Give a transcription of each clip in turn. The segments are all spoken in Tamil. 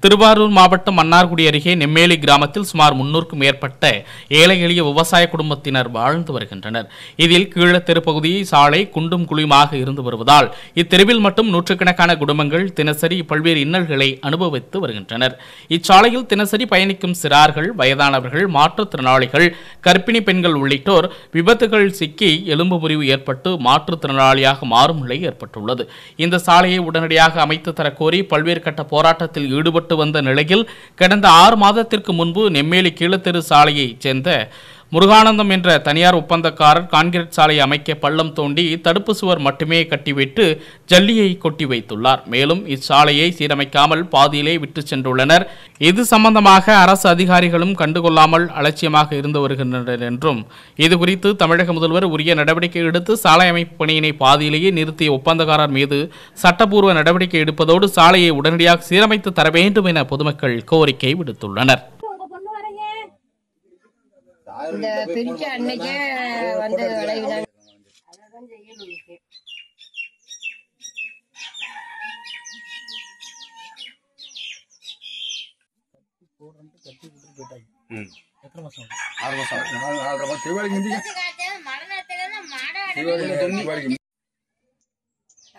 திருவாரூர் மாவட்டம் மன்னார்குடி அருகே நெம்மேலி கிராமத்தில் சுமார் 300க்கும் மேற்பட்ட ஏழை எளிய விவசாய குடும்பத்தினர் வாழ்ந்து வருகின்றனர். இதில் கீழத்தெரு பகுதி சாலை குண்டும் குழியுமாக இருந்து வருவதால் இத்தெருவில் மட்டும் நூற்றுக்கணக்கான குடும்பங்கள் தினசரி பல்வேறு இன்னல்களை அனுபவித்து வருகின்றனர். இச்சாலையில் தினசரி பயணிக்கும் சிறார்கள், வயதானவர்கள், மாற்றுத்திறனாளிகள், கர்ப்பிணி பெண்கள் உள்ளிட்டோர் விபத்துகள் சிக்கி எலும்பு முறிவு ஏற்பட்டு மாற்றுத்திறனாளியாக மாறும் நிலை ஏற்பட்டுள்ளது. இந்த சாலையை உடனடியாக அமைத்து தரக்கோரி பல்வேறு கட்ட போராட்டத்தில் ஈடுபட்டு வந்த நிலையில் கடந்த 6 மாதத்திற்கு முன்பு நெம்மேலி கீழத்தெரு சாலையைச் சேர்ந்த முருகானந்தம் என்ற தனியார் ஒப்பந்தக்காரர் கான்கிரீட் சாலையை அமைக்க பள்ளம் தோண்டி தடுப்பு சுவர் மட்டுமே கட்டிவிட்டு ஜல்லியை கொட்டி வைத்துள்ளார். மேலும் இச்சாலையை சீரமைக்காமல் பாதியிலே விட்டு சென்றுள்ளனர். இது சம்பந்தமாக அரசு அதிகாரிகளும் கண்டுகொள்ளாமல் அலட்சியமாக இருந்து வருகின்றனர் என்றும், இதுகுறித்து தமிழக முதல்வர் உரிய நடவடிக்கை எடுத்து சாலை அமைப்பு பணியினை பாதியிலேயே நிறுத்திய ஒப்பந்தக்காரர் மீது சட்டப்பூர்வ நடவடிக்கை எடுப்பதோடு சாலையை உடனடியாக சீரமைத்து தர வேண்டும் என பொதுமக்கள் கோரிக்கை விடுத்துள்ளனர். இந்த பிரிச்ச அன்னைக்கே வந்து விளைவிடாங்க.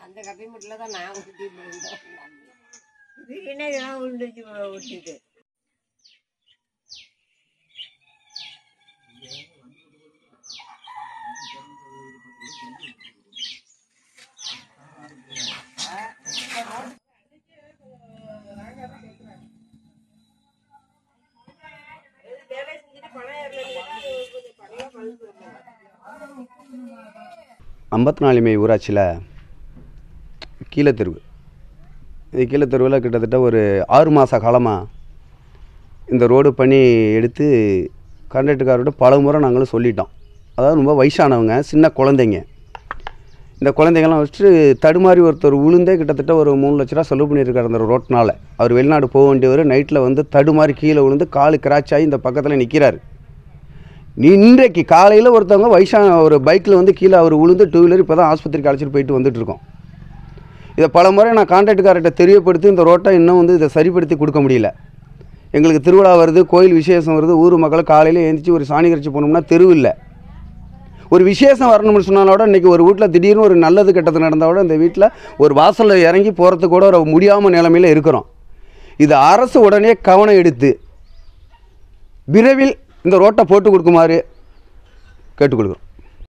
அந்த கப்பி முட்டில தான் நான் ஊட்டிட்டு மை ஊராட்சியில் கீழத்தெருவு. இது கீழத்தெருவில் கிட்டத்தட்ட ஒரு 6 மாத காலமாக இந்த ரோடு பணி எடுத்து கான்ட்ராக்டர்காரோட பல முறை நாங்களும் சொல்லிட்டோம். அதாவது ரொம்ப வயசானவங்க, சின்ன குழந்தைங்க, இந்த குழந்தைங்கள்லாம் வச்சுட்டு தடுமாறி ஒருத்தர் விழுந்தே கிட்டத்தட்ட ஒரு 3 லட்ச ரூபா செலவு பண்ணியிருக்காரு அந்த ரோட்னால். அவர் வெளிநாடு போக வேண்டியவர் நைட்டில் வந்து தடுமாறி கீழே விழுந்து காலு கிராச் ஆகி இந்த பக்கத்தில் நிற்கிறார். இன்றைக்கு காலையில் ஒருத்தவங்க வயசான ஒரு பைக்கில் வந்து கீழே அவர் விழுந்து 2 வீலர் இப்போ தான் ஆஸ்பத்திரிக்கு அழைச்சிட்டு போயிட்டு வந்துட்டுருக்கோம். இதை பல முறை நான் கான்ட்ராக்டர்கார்ட்ட தெரியப்படுத்தி இந்த ரோட்டை இன்னும் வந்து இதை சரிப்படுத்தி கொடுக்க முடியல. எங்களுக்கு திருவிழா வருது, கோயில் விசேஷம் வருது, ஊர் மக்களை காலையில் எழுந்திரிச்சு ஒரு சாணி கரைச்சி போனோம்னா தெரு இல்லை. ஒரு விசேஷம் வரணும்னு சொன்னாலோட இன்றைக்கி ஒரு வீட்டில் திடீர்னு ஒரு நல்லது கெட்டது நடந்தாவோட இந்த வீட்டில் ஒரு வாசலில் இறங்கி போகிறதுக்கு கூட ஒரு முடியாமல் நிலைமையில் இருக்கிறோம். இது அரசு உடனே கவனம் எடுத்து விரைவில் இந்த ரோட்டை போட்டு கொடுக்குமாறு கேட்டுக்கொள்கிறோம்.